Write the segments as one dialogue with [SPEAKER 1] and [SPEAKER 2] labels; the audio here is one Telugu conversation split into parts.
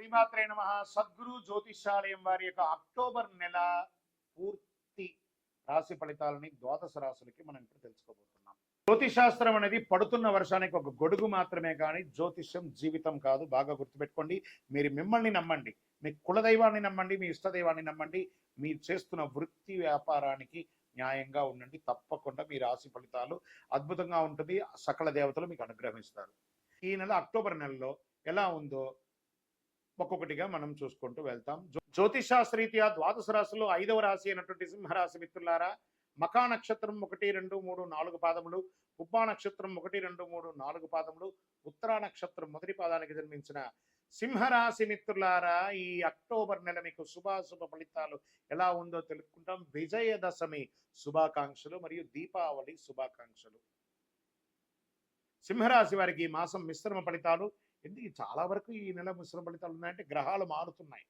[SPEAKER 1] శ్రీమాత్రే నమః. సద్గురు జ్యోతిష్యాలయం వారి యొక్క అక్టోబర్ నెల పూర్తి రాశి ఫలితాలని ద్వాదశ రాశులకి మనం ఇప్పుడు తెలుసుకోబోతున్నాం. జ్యోతిశాస్త్రం అనేది పడుతున్న వర్షానికి ఒక గొడుగు మాత్రమే కానీ జ్యోతిష్యం జీవితం కాదు. బాగా గుర్తుపెట్టుకోండి. మీరు మిమ్మల్ని నమ్మండి, మీ కులదైవాన్ని నమ్మండి, మీ ఇష్టదైవాన్ని నమ్మండి. మీరు చేస్తున్న వృత్తి వ్యాపారానికి న్యాయంగా ఉండండి. తప్పకుండా మీ రాశి ఫలితాలు అద్భుతంగా ఉంటుంది. సకల దేవతలు మీకు అనుగ్రహిస్తారు. ఈ నెల అక్టోబర్ నెలలో ఎలా ఉందో ఒక్కొక్కటిగా మనం చూసుకుంటూ వెళ్తాం. జ్యోతిషాస్త్రీత్యా ద్వాదశ రాశుల్లో 5వ రాశి అయినటువంటి సింహరాశి మిత్రులారా, మఖా నక్షత్రం 1, 2, 3, 4 పాదములు, ఉబ్బా నక్షత్రం 1, 2, 3, 4 పాదములు, ఉత్తరా నక్షత్రం మొదటి పాదానికి జన్మించిన సింహరాశి మిత్రులారా, ఈ అక్టోబర్ నెల మీకు శుభాశుభ ఫలితాలు ఎలా ఉందో తెలుసుకుంటాం. విజయదశమి శుభాకాంక్షలు మరియు దీపావళి శుభాకాంక్షలు. సింహరాశి వారికి ఈ మాసం మిశ్రమ ఫలితాలు. ఎందుకు చాలా వరకు ఈ నెల మిశ్రమ ఫలితాలు ఉన్నాయంటే గ్రహాలు మారుతున్నాయి.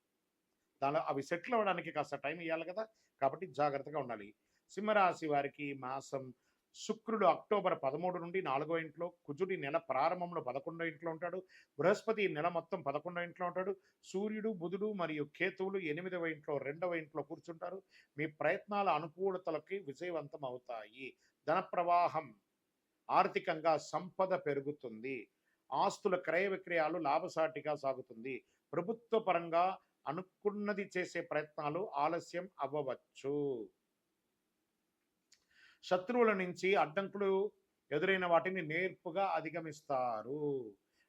[SPEAKER 1] దానిలో అవి సెటిల్ అవ్వడానికి కాస్త టైం ఇవ్వాలి కదా, కాబట్టి జాగ్రత్తగా ఉండాలి. సింహరాశి వారికి ఈ మాసం శుక్రుడు అక్టోబర్ 13 నుండి 4వ ఇంట్లో, కుజుడి నెల ప్రారంభంలో 11వ ఇంట్లో ఉంటాడు, బృహస్పతి నెల మొత్తం 11వ ఇంట్లో ఉంటాడు, సూర్యుడు బుధుడు మరియు కేతువులు 8వ ఇంట్లో 2వ ఇంట్లో కూర్చుంటారు. మీ ప్రయత్నాల అనుకూలతలకి విజయవంతం అవుతాయి. ధన ప్రవాహం, ఆర్థికంగా సంపద పెరుగుతుంది. ఆస్తుల క్రయ విక్రయాలు లాభసాటిగా సాగుతుంది. ప్రభుత్వ పరంగా అనుకున్నది చేసే ప్రయత్నాలు ఆలస్యం అవ్వవచ్చు. శత్రువుల నుంచి అడ్డంకులు ఎదురైన వాటిని నేర్పుగా అధిగమిస్తారు.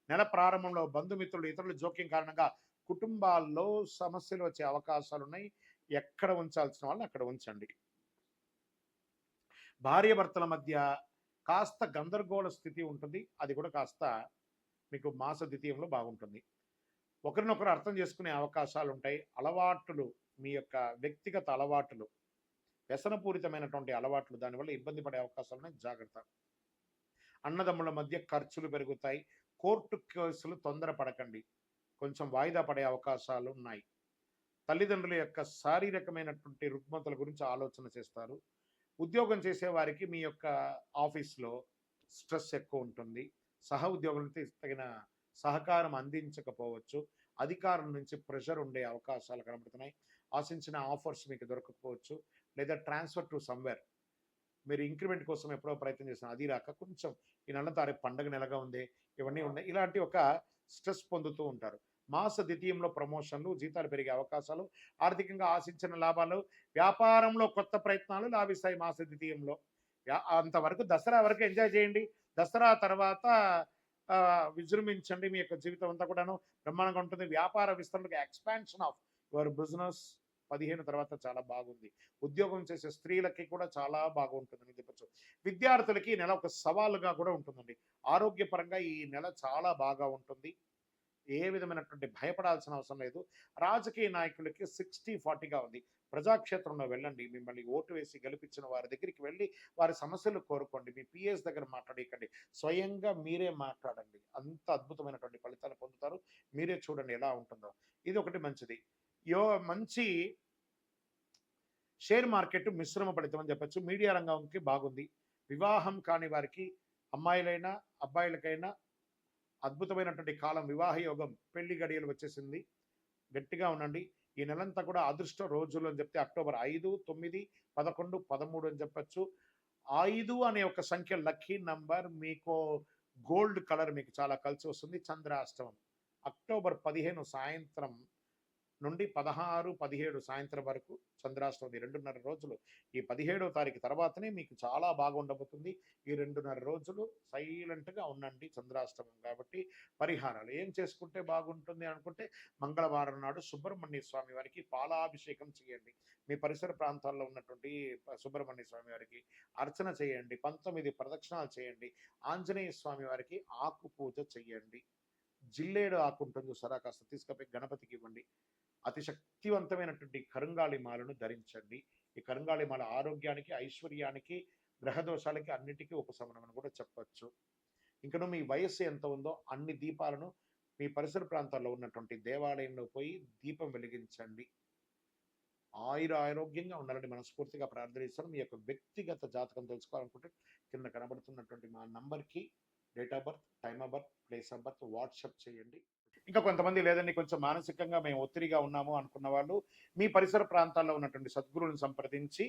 [SPEAKER 1] నెల ప్రారంభంలో బంధుమిత్రులు ఇతరుల జోక్యం కారణంగా కుటుంబాల్లో సమస్యలు వచ్చే అవకాశాలు ఉన్నాయి. ఎక్కడ ఉంచాల్సిన వాళ్ళని అక్కడ ఉంచండి. భార్యాభర్తల మధ్య కాస్త గందరగోళ స్థితి ఉంటుంది. అది కూడా కాస్త మీకు మాస ద్వితీయంలో బాగుంటుంది. ఒకరినొకరు అర్థం చేసుకునే అవకాశాలు ఉంటాయి. అలవాట్లు, మీ యొక్క వ్యక్తిగత అలవాట్లు, వ్యసనపూరితమైనటువంటి అలవాట్లు, దానివల్ల ఇబ్బంది పడే అవకాశాలు ఉన్నాయి. జాగ్రత్త. అన్నదమ్ముల మధ్య ఖర్చులు పెరుగుతాయి. కోర్టు కేసులు తొందరపడకండి, కొంచెం వాయిదా పడే అవకాశాలు ఉన్నాయి. తల్లిదండ్రుల యొక్క శారీరకమైనటువంటి రుగ్మతల గురించి ఆలోచన చేస్తారు. ఉద్యోగం చేసే వారికి మీ యొక్క ఆఫీస్లో స్ట్రెస్ ఎక్కువ ఉంటుంది. సహ ఉద్యోగులతో తగిన సహకారం అందించకపోవచ్చు. అధికారుల నుంచి ప్రెషర్ ఉండే అవకాశాలు కనబడుతున్నాయి. ఆశించిన ఆఫర్స్ మీకు దొరకకపోవచ్చు, లేదా ట్రాన్స్ఫర్ టు సమ్వేర్. మీరు ఇంక్రిమెంట్ కోసం ఎప్పుడో ప్రయత్నం చేసిన అది రాక కొంచెం ఈ నెల తారీఖు పండగ నెలగా ఉంది, ఇవన్నీ ఉన్నాయి. ఇలాంటి ఒక స్ట్రెస్ పొందుతూ ఉంటారు. మాస ద్వితీయంలో ప్రమోషన్లు, జీతాలు పెరిగే అవకాశాలు, ఆర్థికంగా ఆశించిన లాభాలు, వ్యాపారంలో కొత్త ప్రయత్నాలు లాభిస్తాయి మాస ద్వితీయంలో. అంతవరకు దసరా వరకు ఎంజాయ్ చేయండి. దసరా తర్వాత విజృంభించండి. మీ యొక్క జీవితం అంతా కూడాను బ్రహ్మాండంగా ఉంటుంది. వ్యాపార విస్తరణకు ఎక్స్పాన్షన్ ఆఫ్ యువర్ బిజినెస్ 15 తర్వాత చాలా బాగుంది. ఉద్యోగం చేసే స్త్రీలకి కూడా చాలా బాగుంటుందని చెప్పచ్చు. విద్యార్థులకి ఈ నెల ఒక సవాలుగా కూడా ఉంటుందండి. ఆరోగ్యపరంగా ఈ నెల చాలా బాగా ఉంటుంది. ఏ విధమైనటువంటి భయపడాల్సిన అవసరం లేదు. రాజకీయ నాయకులకి 60-40గా ఉంది. ప్రజాక్షేత్రంలో వెళ్ళండి. మిమ్మల్ని ఓటు వేసి గెలిపించిన వారి దగ్గరికి వెళ్ళి వారి సమస్యలు కోరుకోండి. మీ పిఎస్ దగ్గర మాట్లాడకండి, స్వయంగా మీరే మాట్లాడండి. అంత అద్భుతమైనటువంటి ఫలితాలు పొందుతారు. మీరే చూడండి ఎలా ఉంటుందో. ఇది ఒకటి మంచిది. మంచి షేర్ మార్కెట్ మిశ్రమ ఫలితం అని చెప్పచ్చు. మీడియా రంగంకి బాగుంది. వివాహం కాని వారికి, అమ్మాయిలైనా అబ్బాయిలకైనా అద్భుతమైనటువంటి కాలం. వివాహ యోగం, పెళ్లి గడియలు వచ్చేసింది. గట్టిగా ఉండండి. ఈ నెలంతా కూడా అదృష్ట రోజులు అని చెప్తే అక్టోబర్ 5, 9, 11, 13 అని చెప్పచ్చు. 5 అనే ఒక సంఖ్య లక్కీ నంబర్. మీకు గోల్డ్ కలర్ మీకు చాలా కలిసి వస్తుంది. చంద్రాష్టమం అక్టోబర్ 15 సాయంత్రం నుండి 16, 17 సాయంత్రం వరకు చంద్రాష్టమం. 2.5 రోజులు. ఈ 17వ తారీఖు తర్వాతనే మీకు చాలా బాగుండబోతుంది. ఈ 2.5 రోజులు సైలెంట్గా ఉండండి. చంద్రాష్టమం కాబట్టి పరిహారాలు ఏం చేసుకుంటే బాగుంటుంది అనుకుంటే, మంగళవారం నాడు సుబ్రహ్మణ్య స్వామి వారికి పాలాభిషేకం చేయండి. మీ పరిసర ప్రాంతాల్లో ఉన్నటువంటి సుబ్రహ్మణ్య స్వామి వారికి అర్చన చేయండి. 19 ప్రదక్షిణాలు చేయండి. ఆంజనేయ స్వామి వారికి ఆకు పూజ చెయ్యండి. జిల్లేడు ఆకు ఉంటుంది చూసారా, కాస్త తీసుకపోయి గణపతికి ఇవ్వండి. అతి శక్తివంతమైనటువంటి కరుంగాళి మాలను ధరించండి. ఈ కరుంగాళి మాల ఆరోగ్యానికి, ఐశ్వర్యానికి, గ్రహదోషాలకి అన్నిటికీ ఉపశమనం అని కూడా చెప్పచ్చు. ఇంకను మీ వయస్సు ఎంత ఉందో అన్ని దీపాలను మీ పరిసర ప్రాంతాల్లో ఉన్నటువంటి దేవాలయంలో పోయి దీపం వెలిగించండి. ఆరోగ్యంగా ఉండాలని మనస్ఫూర్తిగా ప్రార్థనిస్తాను. మీ యొక్క వ్యక్తిగత జాతకం తెలుసుకోవాలనుకుంటే కింద కనబడుతున్నటువంటి మా నంబర్కి date of birth, time of birth, place of birth WhatsApp చేయండి. ఇంకా కొంతమంది లేదండి కొంచెం మానసికంగా మేము ఒత్తిడిగా ఉన్నాము అనుకున్న వాళ్ళు మీ పరిసర ప్రాంతాల్లో ఉన్నటువంటి సద్గురువులను సంప్రదించి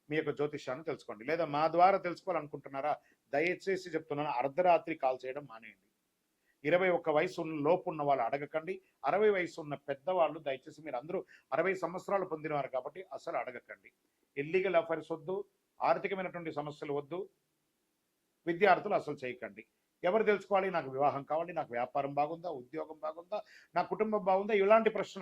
[SPEAKER 1] మీ యొక్క జ్యోతిష్యాన్ని తెలుసుకోండి. లేదా మా ద్వారా తెలుసుకోవాలనుకుంటున్నారా? దయచేసి చెప్తున్నాను, అర్ధరాత్రి కాల్ చేయడం మానేయండి. 21 వయసు లోపు ఉన్న వాళ్ళు అడగకండి. 60 వయసు ఉన్న పెద్దవాళ్ళు దయచేసి, మీరు అందరూ 60 సంవత్సరాలు పొందినవారు కాబట్టి అసలు అడగకండి. ఇల్లీగల్ అఫైర్స్ వద్దు, ఆర్థికమైనటువంటి సమస్యలు వద్దు, విద్యార్థులు అసలు చేయకండి. ఎవరు తెలుసుకోవాలి? నాకు వివాహం కావాలి, నాకు వ్యాపారం బాగుందా, ఉద్యోగం బాగుందా, నా కుటుంబం బాగుందా, ఇలాంటి ప్రశ్నలు